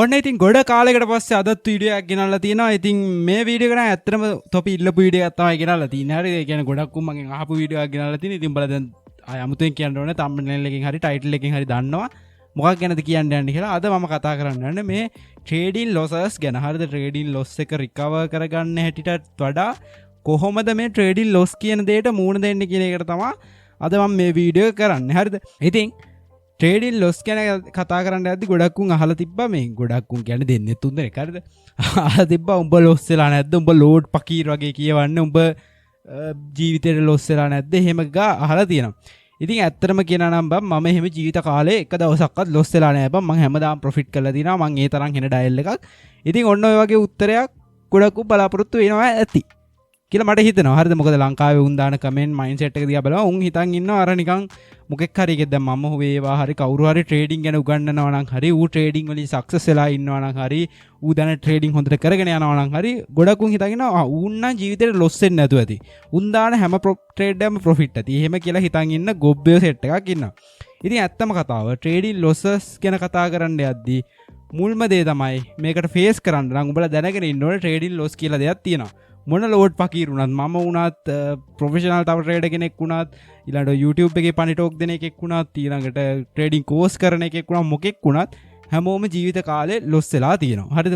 ඔන්න ඉතින් ගොඩ කාලෙකට පස්සේ අදත් වීඩියෝ එකක් ගෙනල්ලා තියෙනවා. ඉතින් මේ වීඩියෝ එක නම් ඇත්තටම තොපි ඉල්ලපු වීඩියෝ එකක් තමයි ගෙනල්ලා තියෙන්නේ. හරිද? ඒ කියන්නේ ගොඩක් උන් මගෙන් අහපු වීඩියෝ එකක් ගෙනල්ලා තියෙනවා. ඉතින් බලලා දැන් ආය අමුතුවෙන් කියන්න ඕනේ thumbnail එකකින් හරි title එකකින් හරි දන්නවා මොකක් ගැනද කියන්න යන්නේ කියලා. අද මම කතා කරන්න යන්නේ මේ trading losses ගැන. හරිද? trading loss එක recover කරගන්න හැටිටත් වඩා කොහොමද මේ trading loss කියන දෙයට මූණ දෙන්නේ කියන එකට තමයි අද මම මේ වීඩියෝ එක කරන්නේ. හරිද? ඉතින් ට්‍රේඩින් ලොස් ගැන කතා කරන්න ඇද්දි ගොඩක් උන් අහලා තිබ්බා මේ ගොඩක් උන් කියන්නේ දෙන්නේ තුන් දෙනෙක් හරිද අහලා තිබ්බා උඹ ලොස් වෙලා නැද්ද උඹ ලෝඩ් පකීර් වගේ කියවන්නේ උඹ ජීවිතේට ලොස් වෙලා නැද්ද එහෙම ගා අහලා තියෙනවා. ඉතින් ඇත්තටම කියනවා නම් බම් මම එහෙම ජීවිත කාලේ එක දවසක්වත් ලොස් වෙලා නැහැ බම් මම හැමදාම ප්‍රොෆිට් කරලා දිනවා මම ඒ තරම් හෙන ඩයල් එකක්. ඉතින් ඔන්න ඔය වගේ උත්තරයක් ගොඩක් උන් බලාපොරොත්තු වෙනවා ඇති කියලා මට හිතෙනවා. හරිද? මොකද ලංකාවේ උන් දාන කමෙන්ට් මයින්ඩ්සෙට් එක දිහා බලනවා උන් හිතන් ඉන්නවා අර නිකන් මොකෙක් හරි එකෙක් දැන් මම වේවා හරි කවුරු හරි ට්‍රේඩින් ගැන උගන්වනවා නම් හරි ඌ ට්‍රේඩින් වලින් සක්සස් වෙලා ඉන්නවා නම් හරි ඌ දැන් ට්‍රේඩින් හොඳට කරගෙන යනවා නම් හරි ගොඩක් උන් හිතන් ඉන්නවා ඌන් නම් ජීවිතේට ලොස් වෙන්නේ නැතුව ඇති. උන් දාන හැම ට්‍රේඩ් එකම ප්‍රොෆිට් ඇති. එහෙම කියලා හිතන් ඉන්න ගොබ්බේ සෙට් එකක් ඉන්නවා. ඉතින් ඇත්තම කතාව ට්‍රේඩින් ලොසස් ගැන කතා කරන්න යද්දී මුල්ම දේ තමයි මේකට ෆේස් කරන්න නම් උඹලා දැනගෙන ඉන්න ඕනේ ට්‍රේඩින් ලොස් කියලා දෙයක් තියෙනවා. මොන ලෝඩ් පකීර් වුණත් මම වුණත් ප්‍රොෆෙෂනල් තව ට්‍රේඩර් කෙනෙක් වුණත් ඊළඟට YouTube එකේ පණි ටෝක් දෙන එකෙක් වුණත් ඊළඟට ට්‍රේඩින් කෝස් කරන එකෙක් වුණත් මොකෙක් වුණත් හැමෝම ජීවිත කාලේ ලොස් වෙලා තියෙනවා. හරිද?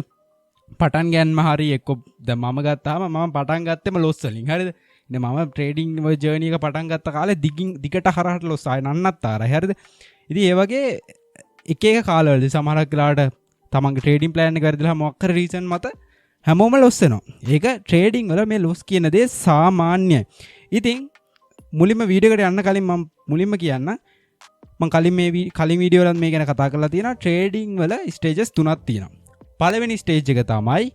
පටන් ගන්නම හරි එක්ක දැන් මම ගත්තාම මම පටන් ගත්තෙම ලොස් වලින්. හරිද? ඉතින් මම ට්‍රේඩින් ජර්නි එක පටන් ගත්ත කාලේ දිගට හරහට ලොස් ආය නන්නත්තරයි. හරිද? ඉතින් ඒ වගේ එක එක කාලවලදී සමහරක් වෙලාවට තමන්ගේ ට්‍රේඩින් ප්ලෑන් එක වැරදිලා මොකක් හරි රීසන් මත හැමෝම ලොස් වෙනවා. ඒක ට්‍රේඩින් වල මේ ලොස් කියන දේ සාමාන්‍යයි. ඉතින් මුලින්ම වීඩියෝ එකට යන්න කලින් මම මුලින්ම කියන්න මම කලින් වීඩියෝ වලත් මේ ගැන කතා කරලා තියෙනවා. ට්‍රේඩින් වල ස්ටේජස් තුනක් තියෙනවා. පළවෙනි ස්ටේජ් එක තමයි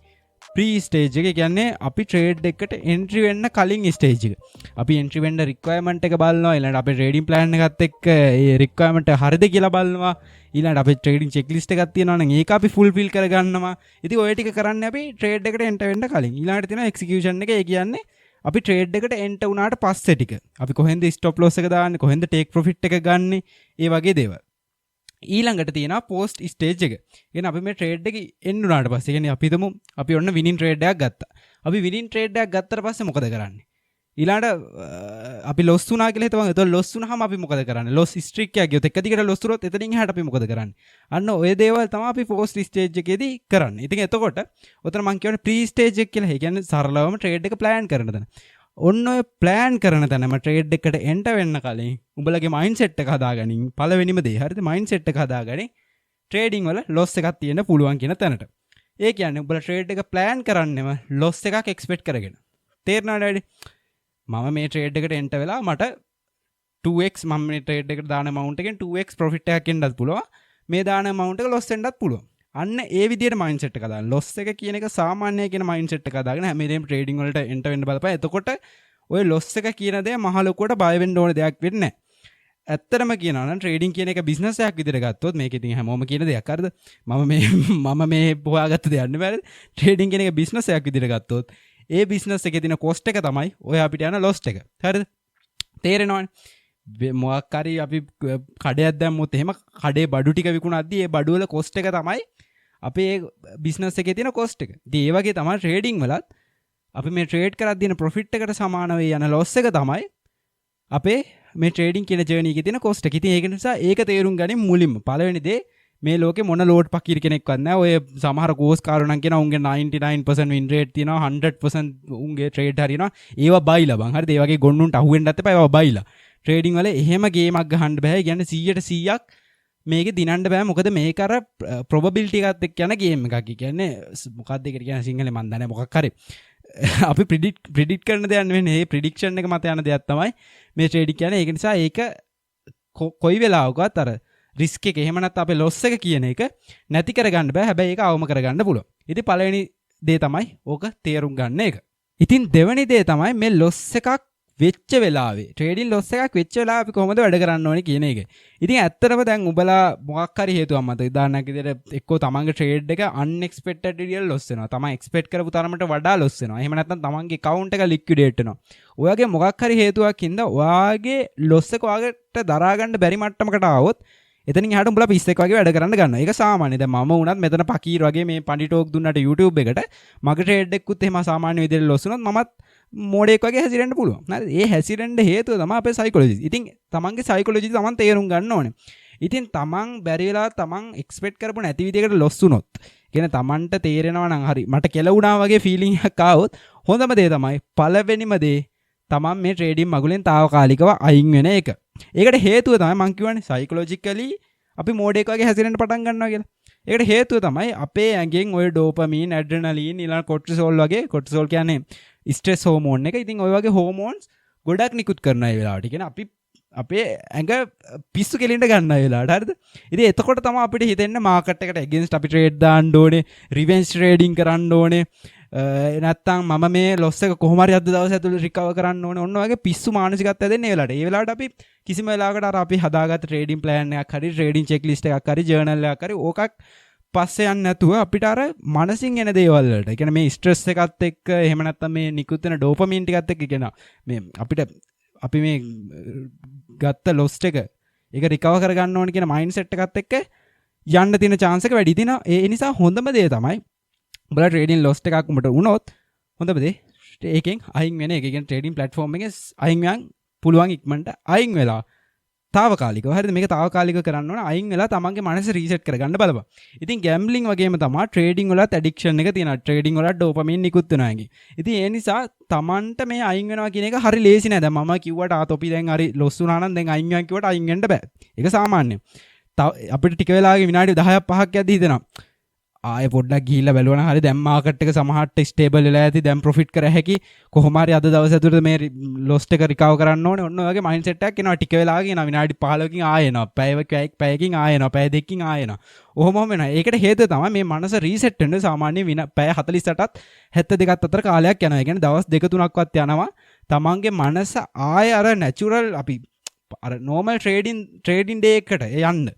ප්‍රී ස්ටේජ් එක. කියන්නේ අපි ට්‍රේඩ් එකට එන්ට්‍රි වෙන්න කලින් ස්ටේජ් එක. අපි එන්ට්‍රි වෙන්න රික්වයර්මන්ට් එක බලනවා. ඊළඟට අපේ ට්‍රේඩින් ප්ලෑන් එකත් එක්ක ඒ රික්වයර්මන්ට් එක හරිද කියලා බලනවා. ඊළඟට අපේ ට්‍රේඩින් චෙක්ලිස්ට් එකක් තියෙනවා නම් ඒක අපි ෆුල්ෆිල් කරගන්නවා. ඉතින් ඔය ටික කරන්නේ අපි ට්‍රේඩ් එකට එන්ටර් වෙන්න කලින්. ඊළඟට තියෙනවා එක්සිකියුෂන් එක. ඒ කියන්නේ අපි ට්‍රේඩ් එකට එන්ටර් වුණාට පස්සේ ටික. අපි කොහෙන්ද ස්ටොප් ලොස් එක දාන්නේ, කොහෙන්ද ටේක් ප්‍රොෆිට් එක ගන්නෙ, ඒ වගේ දේවල්. ඊළඟට තියෙනවා පෝස්ට් ස්ටේජ් එක. කියන්නේ අපි මේ ට්‍රේඩ් එක එන්න උනාට පස්සේ කියන්නේ අපි හිතමු අපි ඔන්න විනින් ට්‍රේඩ් එකක් ගත්තා. අපි විනින් ට්‍රේඩ් එකක් ගත්තට පස්සේ මොකද කරන්නේ? ඊළඟට අපි ලොස් වුණා කියලා හිතමු. එතකොට ලොස් වුණාම අපි මොකද කරන්නේ? ලොස් ස්ට්‍රීක් එකක් ගියොත් එක දිගට ලොස් වුණොත් එතනින් එහාට අපි මොකද කරන්නේ? අන්න ඔය දේවල් තමයි අපි පෝස්ට් ස්ටේජ් එකේදී කරන්නේ. ඉතින් එතකොට උතන මම කියන්නේ ප්‍රී ස්ටේජ් එක කියලා. ඒ කියන්නේ සරලවම ට්‍රේඩ් එක ප්ලෑන් කරන තැන. ඔන්න ඔය ප්ලෑන් කරන තැනම ට්‍රේඩ් එකට එන්ටර් වෙන්න කලින් උඹලගේ මයින්ඩ්සෙට් එක හදාගනින්. පළවෙනිම දේ හරිද? මයින්ඩ්සෙට් එක හදාගනින්. ට්‍රේඩින් වල ලොස් එකක් තියෙන්න පුළුවන් කියන තැනට. ඒ කියන්නේ උඹලා ට්‍රේඩ් එක ප්ලෑන් කරන්නෙම ලොස් එකක් එක්ස්පෙක්ට් කරගෙන. තේරෙනවද වැඩි? මම මේ ට්‍රේඩ් එකට එන්ටර් වෙලා මට 2x මම මේ ට්‍රේඩ් එකට දාන amount එකෙන් 2x profit එකක් එන්නත් පුළුවන්. මේ දාන amount එක loss වෙන්නත් පුළුවන්. අන්න ඒ විදිහට mindset එක දාන්න. loss එක කියන එක සාමාන්‍යයි කියන mindset එක දාගෙන හැම වෙලේම trading වලට enter වෙන්න බලපන්. එතකොට ඔය loss එක කියන දේ මහ ලොකුවට බය වෙන්න ඕන දෙයක් වෙන්නේ නැහැ. ඇත්තටම කියනවා නම් trading කියන එක business එකක් විදිහට ගත්තොත් මේක ඉතින් හැමෝම කියන දෙයක් හරිද? මම මේ හොයාගත්ත දෙයක් නෙවෙයි. trading කියන එක business එකක් විදිහට ගත්තොත් ඒ බිස්නස් එකේ තියෙන කොස්ට් එක තමයි ඔය අපිට යන ලොස්ට් එක. හරිද? තේරෙනවනේ. මොකක් හරි අපි කඩයක් දැම්මොත් එහෙම කඩේ බඩු ටික විකුණද්දී ඒ බඩු වල කොස්ට් එක තමයි අපේ බිස්නස් එකේ තියෙන කොස්ට් එක. ඉතින් ඒ වගේ තමයි ට්‍රේඩින් වලත් අපි මේ ට්‍රේඩ් කරද්දී යන ප්‍රොෆිට් එකට සමාන වෙයි යන ලොස් එක තමයි අපේ මේ ට්‍රේඩින් කියන ජර්නි එකේ තියෙන කොස්ට් එක. ඉතින් ඒක නිසා ඒක තේරුම් ගනින් මුලින්ම. පළවෙනි දේ මේ ලෝකේ මොන ලෝඩ් පකීර් කෙනෙක්වත් නැහැ. ඔය සමහර කෝස් කාරෝ නම් කියනවා උන්ගේ 99% win rate තියෙනවා 100% උන්ගේ ට්‍රේඩ් හරියනවා. ඒවා බයිලා බං. හරිද? ඒ වගේ ගොන්නුන්ට අහුවෙන්නත් එපා. ඒවා බයිලා. ට්‍රේඩින් වල එහෙම ගේමක් ගහන්න බෑ. ඒ කියන්නේ 100%ක් මේකේ දිනන්න බෑ. මොකද මේක අර probability එකත් එක්ක යන ගේම් එකක්. ඒ කියන්නේ මොකක්ද ඒකට කියන්නේ සිංහලෙන් මන් දන්නේ මොකක් හරි. අපි ප්‍රෙඩික්ට් කරන දෙයක් නෙවෙයි. මේ ප්‍රෙඩික්ෂන් එක මත යන දෙයක් තමයි මේ ට්‍රේඩින් කියන්නේ. ඒක නිසා ඒක කොයි වෙලාවකවත් අර රිස්ක් එක එහෙම නැත්නම් අපේ ලොස් එක කියන එක නැති කරගන්න බෑ. හැබැයි ඒක අවම කරගන්න පුළුවන්. ඉතින් පළවෙනි දේ තමයි ඕක තේරුම් ගන්න එක. ඉතින් දෙවෙනි දේ තමයි මේ ලොස් එකක් වෙච්ච වෙලාවේ ට්‍රේඩින් ලොස් එකක් වෙච්ච වෙලාව අපි කොහොමද වැඩ කරන්න ඕනේ කියන එක. ඉතින් ඇත්තටම දැන් උඹලා මොකක් හරි හේතුවක් මත උදාහරණයක් විදිහට එක්කෝ තමන්ගේ ට්‍රේඩ් එක unexpected විදිහට ලොස් වෙනවා. තමන් එක්ස්පෙක්ට් කරපු තරමට වඩා ලොස් වෙනවා. එහෙම නැත්නම් තමන්ගේ account එක liquidate වෙනවා. ඔයගේ මොකක් හරි හේතුවක් හින්දා ඔයාගේ ලොස් එක ඔයාලට දරා ගන්න බැරි මට්ටමකට ආවොත් එතනින් එහාට උඹලා පිස්සෙක් වගේ වැඩ කරන්න ගන්නවා. ඒක සාමාන්‍යයි. දැන් මම වුණත් මෙතන පකීර වගේ මේ පණ්ඩි ටෝක් දුන්නට YouTube එකට මගේ ට්‍රේඩ් එකකුත් එහෙම සාමාන්‍ය විදිහට ලොස් වුණොත් මමත් මෝඩෙක් වගේ හැසිරෙන්න පුළුවන්. හරිද? ඒ හැසිරෙන්න හේතුව තමයි අපේ සයිකොලොජි. ඉතින් තමන්ගේ සයිකොලොජි තමන් තේරුම් ගන්න ඕනේ. ඉතින් තමන් බැරි වෙලා තමන් එක්ස්පෙක්ට් කරපු නැති විදිහකට ලොස් වුණොත්, කියන්නේ තමන්ට තේරෙනවා නම් හරි මට කෙලුණා වගේ ෆීලිං එකක් ආවොත් හොඳම දේ තමයි පළවෙනිම දේ තමන් මේ ට්‍රේඩින් මගුලෙන් తాවකාලිකව අයින් වෙන එක. ඒකට හේතුව තමයි මං කියවනේ සයිකොලොජිකලි අපි මෝඩෙක් වගේ හැසිරෙන්න පටන් ගන්නවා කියලා. ඒකට හේතුව තමයි අපේ ඇඟෙන් ඔය ඩෝපමීන්, ඇඩ්‍රනලින්, ඊළඟ කොර්ටිසෝල් වගේ, කොර්ටිසෝල් කියන්නේ ස්ට්‍රෙස් හෝමෝන් එක. ඉතින් ඔය වගේ හෝමෝන්ස් ගොඩක් නිකුත් කරන ඒ වෙලාවට. කියන්නේ අපි අපේ ඇඟ පිස්සු කෙලින්ට ගන්න ඒ වෙලාවට. හරිද? ඉතින් එතකොට තමයි අපිට හිතෙන්නේ මාකට් එකට ඇගේන්ස්ට් අපි ට්‍රේඩ් දාන්න ඕනේ, රිවෙන්ජ් ට්‍රේඩින් කරන්න ඕනේ. නැත්තම් මම මේ ලොස් එක කොහොම හරි අද දවස් ඇතුළේ රිකවර් කරන්න ඕනේ. ඔන්න ඔයගේ පිස්සු මානසිකත්වය දෙන්නේ ඒ වෙලාවට. ඒ වෙලාවට අපි කිසිම වෙලාවකට අර අපි හදාගත්ත ට්‍රේඩින් ප්ලෑන් එකක් හරි, ට්‍රේඩින් චෙක් ලිස්ට් එකක් හරි, ජර්නල් එකක් හරි ඕකක් පස්සේ යන්නේ නැතුව අපිට අර මනසින් එන දේවල් වලට, ඒ කියන්නේ මේ ස්ට්‍රෙස් එකත් එක්ක එහෙම නැත්තම් මේ නිකුත් වෙන ඩෝපමීන් ටිකත් එක්ක කියන මේ අපිට අපි මේ ගත්ත ලොස් එක ඒක රිකවර් කරගන්න ඕනේ කියන මයින්ඩ් සෙට් එකත් එක්ක යන්න තියෙන chance එක වැඩි දිනවා. ඒ නිසා හොඳම දේ තමයි උඹලා ට්‍රේඩින් ලොස් එකක් උඹට වුණොත් හොඳම දේ ඒකෙන් අයින් වෙන එක. ඒ කියන්නේ ට්‍රේඩින් ප්ලැට්ෆෝම් එකේ අයින් වෙන්න පුළුවන් ඉක්මනට අයින් වෙලා తాවකාලිකව. හරිද? මේක තාවකාලිකව කරන්න ඕන. අයින් වෙලා තමන්ගේ මනස රීසෙට් කරගන්න බලපන්. ඉතින් ගැම්බ්ලින් වගේම තමයි ට්‍රේඩින් වලත් ඇඩික්ෂන් එක තියෙනවා. ට්‍රේඩින් වලත් ඩෝපමින් නිකුත් වෙනවා ඇඟේ. ඉතින් ඒ නිසා තමන්ට මේ අයින් වෙනවා කියන එක හරි ලේසි නෑ. දැන් මම කිව්වට තොපි දැන් හරි ලොස් වුණා නම් දැන් අයින් වෙනවා කිව්වට අයින් වෙන්න බෑ. ඒක සාමාන්‍යයි. අපිට ටික වෙලාවක විනාඩි 10ක් 5ක් යද්දි හිතෙනවා ආයෙ පොඩ්ඩක් ගිහිල්ලා බලුවනම් හරි දැන් මාකට් එක සමහරට ස්ටේබල් වෙලා ඇති, දැන් ප්‍රොෆිට් කර හැකි, කොහොම හරි අද දවස් ඇතුළත මේ ලොස් එක රිකවර් කරන්න ඕනේ. ඔන්න ඔය වගේ මයින්ඩ් සෙට් එකක් එනවා. ටික වෙලාවක එනවා, විනාඩි 15කින් ආයෙ එනවා, පැයකින් ආයෙ එනවා, පැය දෙකකින් ආයෙ එනවා. ඔහොමම වෙනවා. ඒකට හේතුව තමයි මේ මනස රීසෙට් වෙන්න සාමාන්‍ය පැය 48ත් 72ත් අතර කාලයක් යනවා. ඒ කියන්නේ දවස් 2-3ක්වත් යනවා. තමන්ගේ මනස ආයෙ අර නැචරල් අපි අර නෝමල් ට්‍රේඩින් ඩේ එකට යන්න.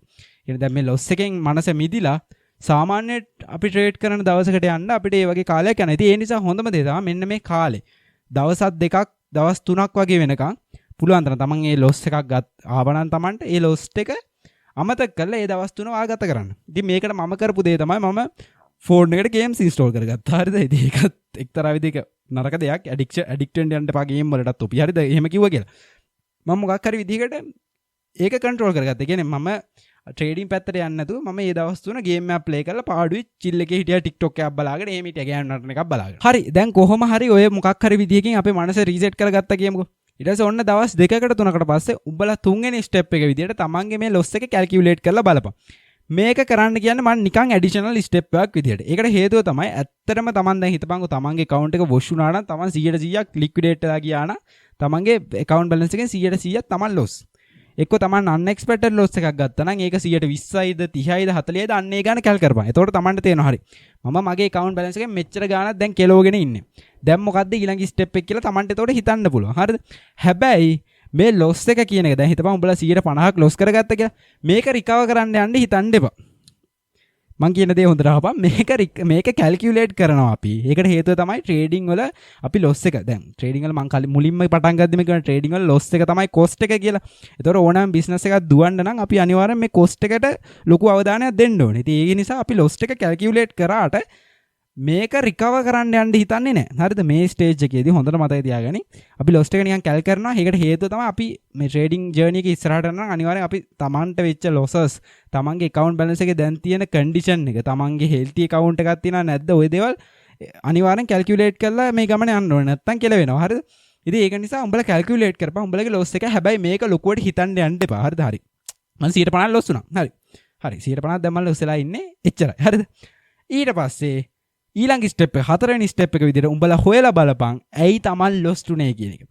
කියන්නේ දැන් මේ ලොස් එකෙන් මනස මිදිලා සාමාන්‍ය අපි ට්‍රේඩ් කරන දවසකට යන්න අපිට ඒ වගේ කාලයක් යනවා. ඉතින් ඒ නිසා හොඳම දේ තමයි මෙන්න මේ කාලේ. දවස් 2ක්, දවස් 3ක් වගේ වෙනකන් පුළුවන් තරම් තමන් මේ ලොස් එකක් ආවනම් තමන්ට ඒ ලොස් එක අමතක කරලා ඒ දවස් 3 වාගත කරන්න. ඉතින් මේකට මම කරපු දේ තමයි මම ෆෝන් එකට ගේම්ස් ඉන්ස්ටෝල් කරගත්තා. හරිද? ඉතින් ඒකත් එක්තරා විදිහක නරක දෙයක්. ඇඩික්ට් වෙන්න යන්න එපා ගේම් වලටත් ඔපි. හරිද? එහෙම කිව්වා කියලා. මම මොකක් හරි විදිහකට ඒක කන්ට්‍රෝල් කරගත්තා. ඒ කියන්නේ මම ට්‍රේඩින් පැත්තට යන්නේ නැතුව මම මේ දවස් තුන ගේම් එකක් ප්ලේ කරලා පාඩුවේ චිල් එකේ හිටියා, TikTok එකක් බලාගෙන එහෙම හිටියා, ගෑනු නටන එකක් බලාගෙන. හරි, දැන් කොහොම හරි ඔය මොකක් හරි විදියකින් අපේ මනස රීසෙට් කරගත්තා කියමුකෝ. ඊට පස්සේ ඔන්න දවස් 2කට 3කට පස්සේ උඹලා තුන්වෙනි ස්ටෙප් එක විදියට තමන්ගේ මේ ලොස් එක කැල්කියුලේට් කරලා බලපන්. මේක කරන්න කියන්නේ මම නිකන් ඇඩිෂනල් ස්ටෙප් එකක් විදියට. ඒකට හේතුව තමයි ඇත්තටම තමන් දැන් හිතපන්කෝ තමන්ගේ account එක වොෂ් වුණා නම් තමන් 100%ක් ලික්විඩේට් වෙලා ගියා නම් තමන්ගේ account balance එකෙන් 100%ක් තමන් ලොස්. එක්ක තමන් අන්එක්ස්පෙක්ටඩ් ලොස් එකක් ගත්තා නම් ඒක 120යිද 30යිද 40යිද අන්න ඒ ගාන කැල් කරපන්. එතකොට තමන්ට තේරෙනවා හරි. මම මගේ account balance එකෙන් මෙච්චර ගාණක් දැන් කෙලවගෙන ඉන්නේ. දැන් මොකද්ද ඊළඟ ස්ටෙප් එක කියලා තමන්ට එතකොට හිතන්න පුළුවන්. හරිද? හැබැයි මේ ලොස් එක කියන එක දැන් හිතපන් උඹලා 150ක් ලොස් කරගත්ත කියලා. මේක රිකවර් කරන්න යන්න හිතන්න එපා. මං කියන දේ හොඳට අහපන්. මේක කැල්කියුලේට් කරනවා අපි. ඒකට හේතුව තමයි ට්‍රේඩින් වල අපි ලොස් එක. දැන් ට්‍රේඩින් වල මං මුලින්ම පටන් ගත්තේ මේ කියන ට්‍රේඩින් වල ලොස් එක තමයි කොස්ට් එක කියලා. ඒතකොට ඕනෑම බිස්නස් එකක් දුවන්න නම් අපි අනිවාර්යෙන් මේ කොස්ට් එකට ලොකු අවධානයක් දෙන්න ඕනේ. ඉතින් ඒක නිසා අපි ලොස් එක කැල්කියුලේට් කරාට මේක රිකවර් කරන්න යන්න හිතන්නේ නැහැ. හරිද? මේ ස්ටේජ් එකේදී හොඳට මතක තියාගන්න. අපි ලොස් එක නිකන් කැල් කරනවා. ඒකට හේතුව තමයි අපි මේ ට්‍රේඩින් ජර්නි එක ඉස්සරහට යනවා. අනිවාර්යෙන් අපි තමන්ට වෙච්ච ලොසස්, තමන්ගේ account balance එකේ දැන් තියෙන condition එක, තමන්ගේ healthy account එකක් තියෙනවද නැද්ද, ওই දේවල් අනිවාර්යෙන් calculate කරලා මේ ගමන යන්න ඕනේ. නැත්තම් කෙලවෙනවා. හරිද? ඉතින් ඒක නිසා උඹලා calculate කරපන් උඹලගේ loss එක. හැබැයි මේක ලොකුවට හිතන්න යන්න එපා. හරිද? හරි. මම 150 loss වුණා. හරි. හරි 150 දැන් මම loss වෙලා ඉන්නේ. එච්චරයි. හරිද? ඊට පස්සේ ඊළඟ ස්ටෙප් එක, හතරවෙනි ස්ටෙප් එක විදිහට උඹලා හොයලා බලපන් ඇයි තමන් ලොස් උනේ කියන එක.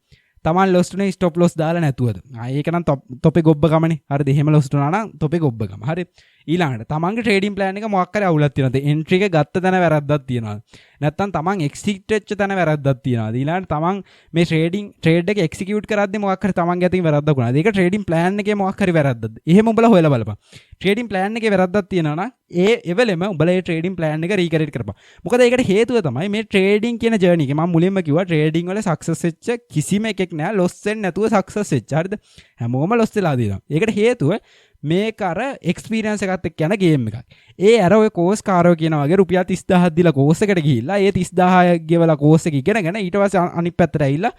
තමන් ලොස් උනේ ස්ටොප් ලොස් දාලා නැතුවද? ඒක නම් තොපේ ගොබ්බ ගමනේ. හරිද? එහෙම ලොස් උනා නම් තොපේ ගොබ්බ ගම. හරි. ඊළඟට තමන්ගේ ට්‍රේඩින් ප්ලෑන් එක මොකක් හරි අවුලක් තියෙනවද? එන්ට්‍රි එක ගත්ත තැන වැරද්දක් තියෙනවද? නැත්නම් තමන් එක්සිට් වෙච්ච තැන වැරද්දක් තියෙනවද? ඊළඟට තමන් මේ ට්‍රේඩ් එක එක්සිකියුට් කරද්දී මොකක් හරි තමන්ගේ අතින් වැරද්දක් වුණාද? ඒක ට්‍රේඩින් ප්ලෑන් එකේ මොකක් හරි වැරද්දක්ද? එහෙම උඹලා හොයලා බලපන්. ට්‍රේඩින් ප්ලෑන් එකේ වැරද්දක් තියෙනවා නම් ඒ එවෙලෙම උඹලා ඒ ට්‍රේඩින් ප්ලෑන් එක රීකරේට් කරපන්. මොකද ඒකට හේතුව තමයි මේ ට්‍රේඩින් කියන ජර්නි එක. මම මුලින්ම කිව්වා ට්‍රේඩින් වල සක්සස් වෙච්ච කිසිම එකෙක් නෑ ලොස් වෙන්නේ නැතුව සක්සස් වෙච්ච. හරිද? හැමෝම ලොස් වෙලා දිනවා. ඒකට හේතුව මේක අර එක්ස්පීරියන්ස් එකත් එක්ක යන ගේම් එකක්. ඒ අර ඔය කෝස් කාරෝ කියන වගේ රුපියල් 30000ක් දීලා කෝස් එකට ගිහිල්ලා ඒ 30000 ගෙවලා කෝස් එක ඉගෙනගෙන ඊට පස්සේ අනිත් පැත්තට ඇවිල්ලා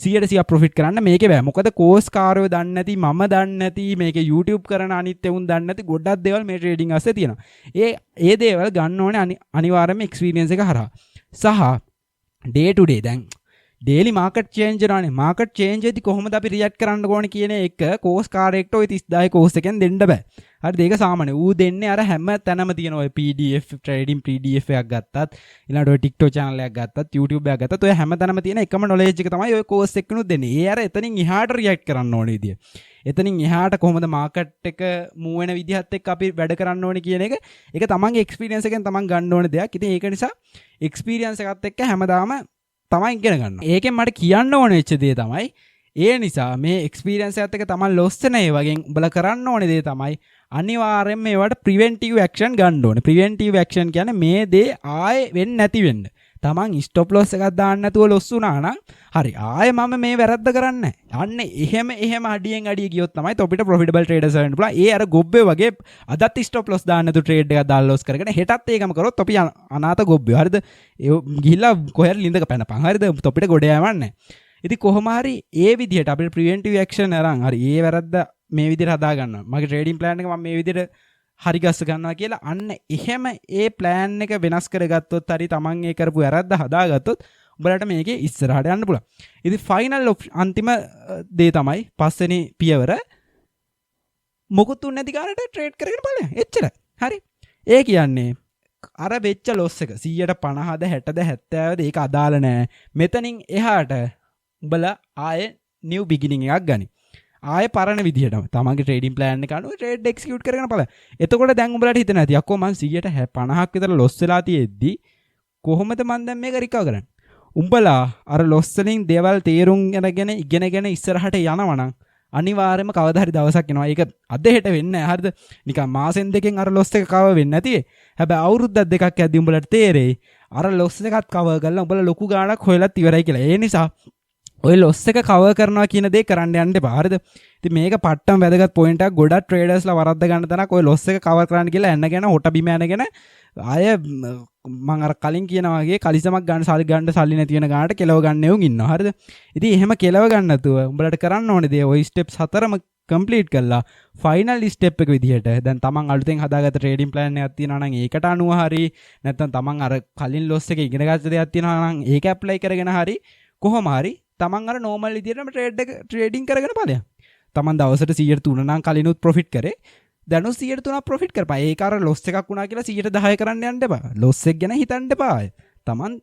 100% ප්‍රොෆිට් කරන්න මේකේ බෑ. මොකද කෝස් කාරෝ දන්නේ නැති මම දන්නේ නැති මේකේ YouTube කරන අනිත් එවුන් දන්නේ නැති ගොඩක් දේවල් මේ ට්‍රේඩින් අස්සේ තියෙනවා. ඒ දේවල් ගන්න ඕනේ අනිවාර්යයෙන්ම එක්ස්පීරියන්ස් එක හරහා. සහ ඩේ ටු ඩේ දැන් ඩේලි මාකට් චේන්ජ් වෙනවානේ. මාකට් චේන්ජ් වෙද්දි කොහොමද අපි රියැක්ට් කරන්න ඕනේ කියන එක කෝස් කාරයෙක්ට ওই 30000 කෝස් එකෙන් දෙන්න බෑ. හරිද? ඒක සාමාන්‍ය. ඌ දෙන්නේ අර හැම තැනම තියෙන ඔය PDF ට්‍රේඩින් PDF එකක් ගත්තත් ඊළඟට ඔය TikTok channel එකක් ගත්තත් YouTube එකක් ගත්තත් ඔය හැම තැනම තියෙන එකම knowledge එක තමයි ඔය කෝස් එකනුත් දෙන්නේ. ඒ අර එතනින් එහාට රියැක්ට් කරන්න ඕනේ විදිය. එතනින් එහාට කොහොමද මාකට් එක මූව් වෙන විදිහත් එක්ක අපි වැඩ කරන්න ඕනේ කියන එක ඒක තමන්ගේ එක්ස්පීරියන්ස් එකෙන් තමන් ගන්න ඕනේ දෙයක්. ඉතින් ඒක නිසා එක්ස්පීරියන්ස් එකත් එක්ක හැමදාම තමයි ඉගෙන ගන්න. ඒකෙන් මට කියන්න ඕන වෙච්ච දේ තමයි ඒ නිසා මේ එක්ස්පීරියන්ස් එකත් එක්ක තමන් ලොස් වෙන ඒ වගේ උඹලා කරන්න ඕනේ දේ තමයි අනිවාර්යෙන්ම මේවට ප්‍රිවෙන්ටිව් ඇක්ෂන් ගන්න ඕනේ. ප්‍රිවෙන්ටිව් ඇක්ෂන් කියන්නේ මේ දේ ආයෙ වෙන්නේ නැති වෙන්න. තමන් ස්ටොප් ලොස් එකක් දාන්න නැතුව ලොස් වුණා නම් හරි ආයෙ මම මේ වැරද්ද කරන්නේ නැහැ. අන්න එහෙම අඩියෙන් අඩිය ගියොත් තමයි තොපිට ප්‍රොෆිටබල් ට්‍රේඩර්ස් වෙන්න පුළුවන්. ඒ අර ගොබ්බේ වගේ අදත් ස්ටොප් ලොස් දාන්න නැතුව ට්‍රේඩ් එකක් දාලා ලොස් කරගෙන හෙටත් ඒකම කරොත් තොපි අනාත ගොබ්බේ. හරිද? ඒ ගිහිල්ලා කොහෙද ලින්දක පැනපන්. හරිද? තොපිට ගොඩ යවන්නේ නැහැ. ඉතින් කොහොම හරි ඒ විදිහට අපිට ප්‍රිවෙන්ටිව් ඇක්ෂන් අරන් හරි ඒ වැරද්ද මේ විදිහට හදා ගන්නවා. මගේ ට්‍රේඩින් ප්ලෑන් එක මම මේ විදිහට හරි ගස්ස ගන්නවා කියලා අන්න එහෙම ඒ ප්ලෑන් එක වෙනස් කරගත්තොත් හරි තමන් ඒ කරපු වැරද්ද හදාගත්තොත් උඹලට මේකේ ඉස්සරහට යන්න පුළුවන්. ඉතින් ෆයිනල් අන්තිම දේ තමයි පස්වෙනි පියවර මොකුත් උන්නේ නැති කාරට ට්‍රේඩ් කරගෙන බලන්න. එච්චරයි. හරි. ඒ කියන්නේ අර වෙච්ච ලොස් එක 150ද 60ද 70ද ඒක අදාළ නැහැ. මෙතනින් එහාට උඹලා ආයේ නිව් බිගිනින් එකක් ගනි. ආයේ පරණ විදිහටම තමන්ගේ ට්‍රේඩින් ප්ලෑන් එක අනුව ට්‍රේඩ් එක්සිකියුට් කරගෙන බලන්න. එතකොට දැන් උඹලට හිතෙන්නේ නැති අක්කෝ මං 150ක් විතර ලොස් වෙලා තියෙද්දි කොහොමද මං දැන් මේක රිකවර් කරන්නේ? උඹලා අර ලොස් වලින් දේවල් තේරුම් අරගෙන ඉගෙනගෙන ඉස්සරහට යනවනම් අනිවාර්යයෙන්ම කවදා හරි දවසක් එනවා. ඒක අද හෙට වෙන්නේ නැහැ. හරිද? නිකන් මාසෙන් දෙකෙන් අර ලොස් එක කවර් වෙන්නේ නැති. හැබැයි අවුරුද්දක් දෙකක් යද්දි උඹලට තේරෙයි අර ලොස් එකත් කවර් කරලා උඹලා ලොකු ගාණක් හොයලත් ඉවරයි කියලා. ඒ නිසා ඔය ලොස් එක කවර් කරනවා කියන දේ කරන්න යන්න එපා. හරිද? ඉතින් මේක පට්ටම් වැදගත් පොයින්ට් එකක්. ගොඩක් ට්‍රේඩර්ස්ලා වරද්ද ගන්න තැනක් ඔය ලොස් එක කවර් කරන්න කියලා එන්නගෙන හොට බිම යනගෙන ආය මම අර කලින් කියනා වගේ කලිසමක් ගන්න සල්ලි නැති වෙන ගානට කෙලව ගන්න එවුන් ඉන්නවා. හරිද? ඉතින් එහෙම කෙලව ගන්න නැතුව උඹලට කරන්න ඕනේ දේ ඔය ස්ටෙප්ස් 4ම කම්ප්ලීට් කරලා ෆයිනල් ස්ටෙප් එක විදිහට දැන් තමන් අලුතෙන් හදාගත්ත ට්‍රේඩින් ප්ලෑන් එකක් තියෙනවා නම් ඒකට අනුව හරි නැත්නම් තමන් අර කලින් ලොස් එක ඉගෙන ගත්ත දෙයක් තියෙනවා නම් ඒක ඇප්ලයි කරගෙන හරි කොහොම හරි තමන් අර නෝමල් විදිහටම ට්‍රේඩින් කරගෙන බලන්න. තමන් දවසට 103 නම් කලිනුත් ප්‍රොෆිට් කරේ. දැනු 103ක් ප්‍රොෆිට් කරපන්. ඒක අර ලොස් එකක් වුණා කියලා 110 කරන්න යන්න එපා. ලොස් එක ගැන හිතන්න එපා. තමන්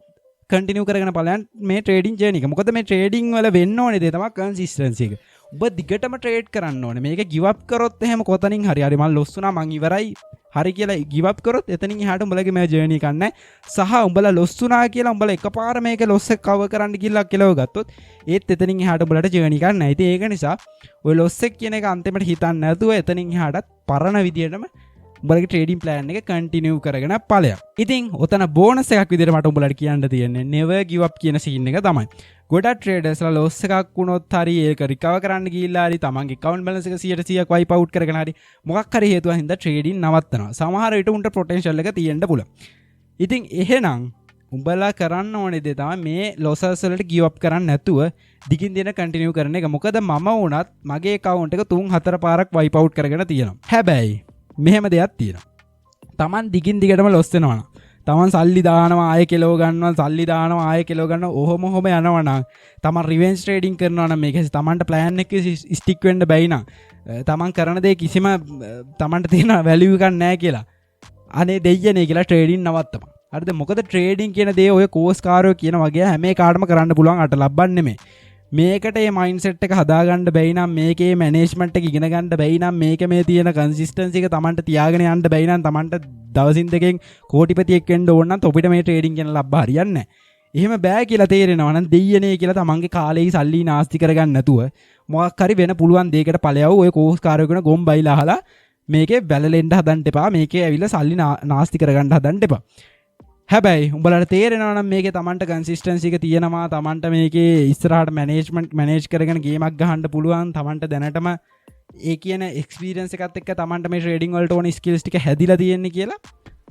කන්ටිනියු කරගෙන බලන්න මේ ට්‍රේඩින් ජර්නි එක. මොකද මේ ට්‍රේඩින් වල වෙන්න ඕනේ දේ තමයි කන්සිස්ටන්සි එක. ඔබ දිගටම ට්‍රේඩ් කරන්න ඕනේ. මේක ගිව් අප් කරොත් එහෙම කොතනින් හරි මම ලොස් වුණා මං ඉවරයි හරි කියලා ගිව් අප් කරොත් එතනින් එහාට උඹලගේ මේ ජර්නි එක නැහැ. සහ උඹලා ලොස් වුණා කියලා උඹලා එකපාර මේක ලොස් එක කවර් කරන්න ගිහලා කෙලව ගත්තොත් ඒත් එතනින් එහාට උඹලට ජර්නි එකක් නැහැ. ඉතින් ඒක නිසා ඔය ලොස් එක කියන එක අන්තිමට හිතන්න නැතුව එතනින් එහාටත් පරණ විදියටම උඹලගේ ට්‍රේඩින් ප්ලෑන් එක කන්ටිනියු කරගෙන ඵලයක්. ඉතින් ඔතන බෝනස් එකක් විදිහට මට උඹලට කියන්න තියෙන්නේ never give up කියන සීන් එක තමයි. ගොඩක් ට්‍රේඩර්ස්ලා ලොස් එකක් වුණොත් හරි ඒක රිකවර් කරන්න ගිහිල්ලා හරි තමන්ගේ account balance එක 100%ක් wipe out කරගෙන හරි මොකක් හරි හේතුවක් හින්දා ට්‍රේඩින් නවත්තනවා. සමහර විට උන්ට potential එක තියෙන්න පුළුවන්. ඉතින් එහෙනම් උඹලා කරන්න ඕනේ දේ තමයි මේ losses වලට give up කරන්න නැතුව දිගින් දින continue කරන එක. මොකද මම වුණත් මගේ account එක 3-4 පාරක් wipe out කරගෙන තියෙනවා. හැබැයි මෙහෙම දෙයක් තියෙනවා. Taman දිගින් දිගටම loss වෙනවා නම් තමන් සල්ලි දානවා ආයෙ කෙලව ගන්නවා සල්ලි දානවා ආයෙ කෙලව ගන්නවා ඔහොම යනවා නම් තමන් රිවෙන්ජ් ට්‍රේඩින් කරනවා නම් මේක තමන්ට ප්ලෑන් එක ස්ටික් වෙන්න බැයි නම් තමන් කරන දේ කිසිම තමන්ට තියෙන වැලියු එකක් නැහැ කියලා අනේ දෙයියනේ කියලා ට්‍රේඩින් නවත්තපන්. හරිද? මොකද ට්‍රේඩින් කියන දේ ඔය කෝස් කාරයෝ කියන වගේ හැම එකටම කරන්න පුළුවන් අට ලබන්නේ නෙමෙයි. මේකට මේ මයින්ඩ්සෙට් එක හදාගන්න බැයි නම් මේකේ මැනේජ්මන්ට් එක ඉගෙන ගන්න බැයි නම් මේක මේ තියෙන කන්සිස්ටන්සි එක තමන්ට තියාගෙන යන්න බැයි නම් තමන්ට දවසින් දෙකෙන් කෝටිපතියෙක් වෙන්න ඕන නම් ඔබිට මේ ට්‍රේඩින් කියන ලබ්බ හරියන්නේ නැහැ. එහෙම බෑ කියලා තේරෙනවා නම් දෙයියනේ කියලා තමන්ගේ කාලේ සල්ලි නාස්ති කරගන්න නැතුව මොකක් හරි වෙන පුළුවන් දෙයකට ඵලයව ඔය කෝස් කාර්යය කරන ගොම් බයිලා අහලා මේකේ වැළලෙන්න හදන්න එපා. මේකේ ඇවිල්ලා සල්ලි නාස්ති කරගන්න හදන්න එපා. හැබැයි උඹලට තේරෙනවා නම් මේකේ තමන්ට කන්සිස්ටන්සි එක තියෙනවා තමන්ට මේකේ ඉස්සරහට මැනේජ් කරගෙන ගේමක් ගහන්න පුළුවන් තමන්ට දැනටම ඒ කියන එක්ස්පීරියන්ස් එකත් එක්ක තමන්ට මේ ට්‍රේඩින් වලට ඕන ස්කිල්ස් ටික හැදිලා තියෙන්නේ කියලා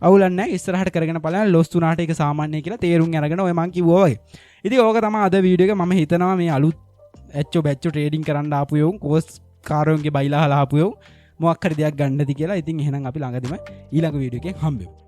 අවුලක් නැහැ. ඉස්සරහට කරගෙන බලන්න ලොස් තුනාට ඒක සාමාන්‍යයි කියලා තේරුම් අරගෙන ඔය මං කිව්වා වගේ. ඉතින් ඕක තමයි අද වීඩියෝ එක. මම හිතනවා මේ අලුත් ඇච්චෝ බැච්චෝ ට්‍රේඩින් කරන්න ආපු යෝන් කෝස් කාරයෝන්ගේ බයිලා හලා ආපු යෝන් මොකක් හරි දෙයක් ගන්නද කියලා. ඉතින් එහෙනම් අපි ළඟදිම ඊළඟ වීඩියෝ එකෙන් හම්බෙමු.